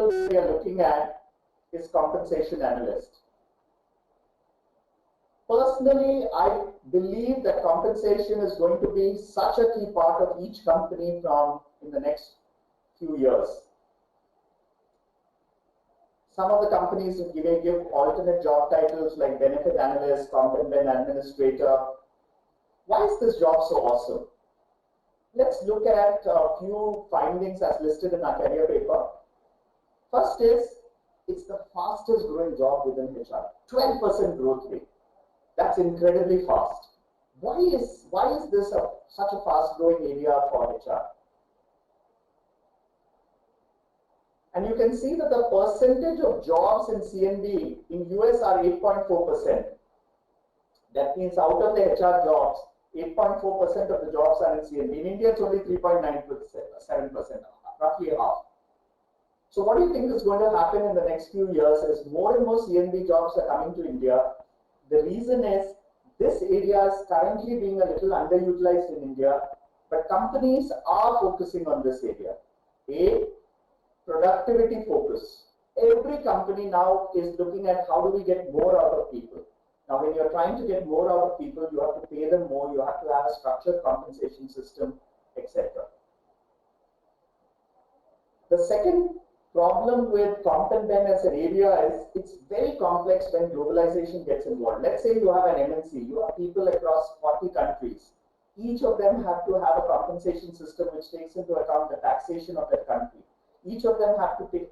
level we are looking at is Compensation Analyst. Personally, I believe that compensation is going to be such a key part of each company in the next few years. Some of the companies may give alternate job titles like Benefit Analyst, Compensation Administrator. Why is this job so awesome? Let's look at a few findings as listed in our career paper. First is, it's the fastest growing job within HR, 12% growth rate. That's incredibly fast. Why is this such a fast growing area for HR? And you can see that the percentage of jobs in C&B in US are 8.4%. That means out of the HR jobs, 8.4% of the jobs are in C&B. In India, it's only 3.9%, roughly half. So what do you think is going to happen in the next few years as more and more C&B jobs are coming to India? The reason is this area is currently being a little underutilized in India, but companies are focusing on this area. A, productivity focus. Every company now is looking at how do we get more out of people. Now, when you're trying to get more out of people, you have to pay them more, you have to have a structured compensation system, etc. The second problem with Compensation as an area is it's very complex when globalization gets involved. Let's say you have an MNC, you have people across 40 countries. Each of them have to have a compensation system which takes into account the taxation of that country. Each of them have to take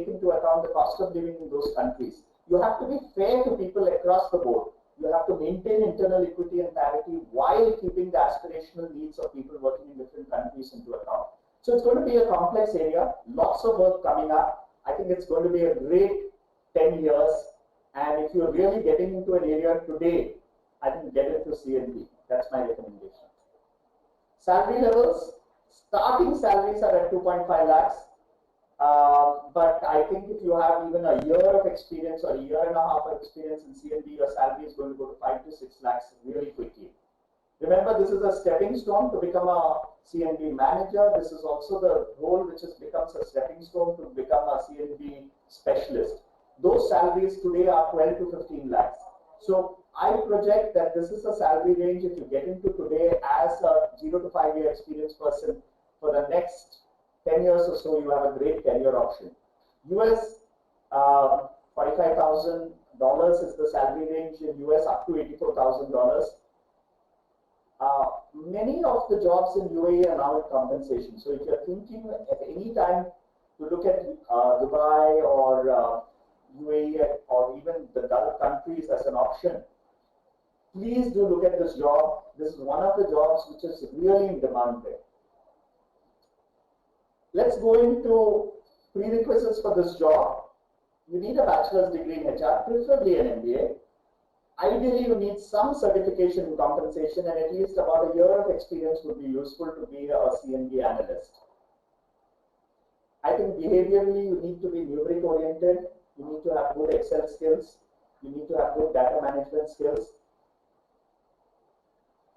into account the cost of living in those countries. You have to be fair to people across the board. You have to maintain internal equity and parity while keeping the aspirational needs of people working in different countries into account. So it's going to be a complex area, lots of work coming up. I think it's going to be a great 10 years. And if you're really getting into an area today, I think get into C&B. That's my recommendation. Salary levels, starting salaries are at 2.5 lakhs. But I think if you have even a year of experience or a year and a half of experience in C&B, your salary is going to go to 5 to 6 lakhs really quickly. Remember, this is a stepping stone to become a C&B manager. This is also the role which becomes a stepping stone to become a C&B specialist. Those salaries today are 12 to 15 lakhs. So I project that this is a salary range if you get into today as a 0 to 5 year experienced person. For the next 10 years or so, you have a great career option. US, $45,000 is the salary range in US, up to $84,000. Many of the jobs in UAE are now in compensation. So if you're thinking at any time to look at Dubai or UAE or even the Gulf countries as an option, please do look at this job. This is one of the jobs which is really in demand there. Let's go into prerequisites for this job. You need a bachelor's degree in HR, preferably an MBA. Ideally, you need some certification in compensation, and at least about a year of experience would be useful to be a C&B analyst. I think behaviorally, you need to be numeric oriented. You need to have good Excel skills. You need to have good data management skills.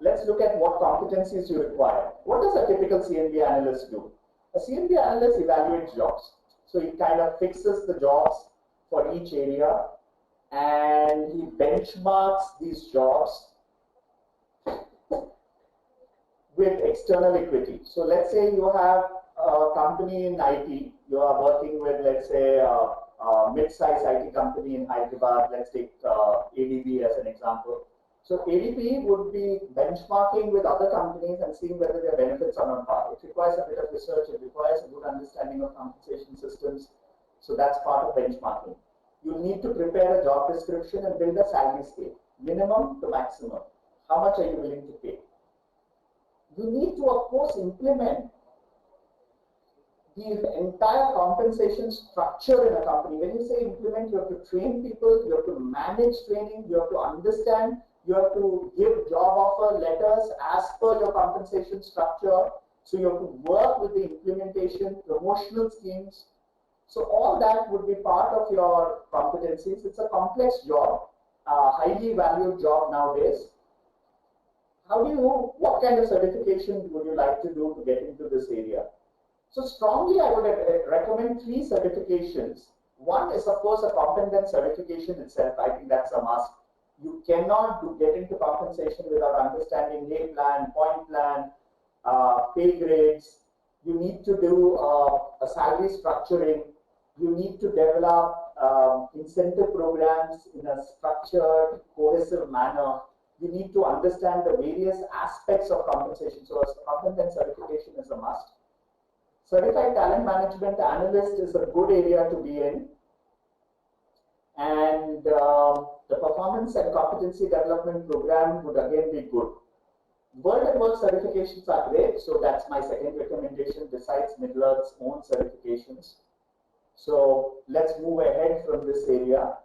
Let's look at what competencies you require. What does a typical C&B analyst do? A C&B analyst evaluates jobs. So he kind of fixes the jobs for each area and he benchmarks these jobs with external equity. So let's say you have a company in IT, you are working with, let's say, a mid-sized IT company in Hyderabad. Let's take ADB as an example. So ADB would be benchmarking with other companies and seeing whether their benefits are on par. It requires a bit of research, it requires a good understanding of compensation systems. So that's part of benchmarking. You need to prepare a job description and build a salary scale, minimum to maximum. How much are you willing to pay? You need to, of course, implement the entire compensation structure in a company. When you say implement, you have to train people, you have to manage training, you have to understand, you have to give job offer letters as per your compensation structure. So you have to work with the implementation, promotional schemes. So all that would be part of your competencies. It's a complex job, a highly valued job nowadays. What kind of certification would you like to do to get into this area? So strongly, I would recommend 3 certifications. One is, of course, a competence certification itself. I think that's a must. You cannot get into compensation without understanding day plan, point plan, pay grades. You need to do a salary structuring. You need to develop incentive programs in a structured, cohesive manner. You need to understand the various aspects of compensation. So, a competence certification is a must. Certified Talent Management Analyst is a good area to be in. And the Performance and Competency Development Program would again be good. World and Work certifications are great, so that's my second recommendation besides Middle-earth's own certifications. So let's move ahead from this area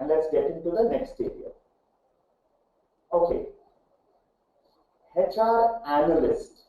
and let's get into the next area. Okay, HR Analyst.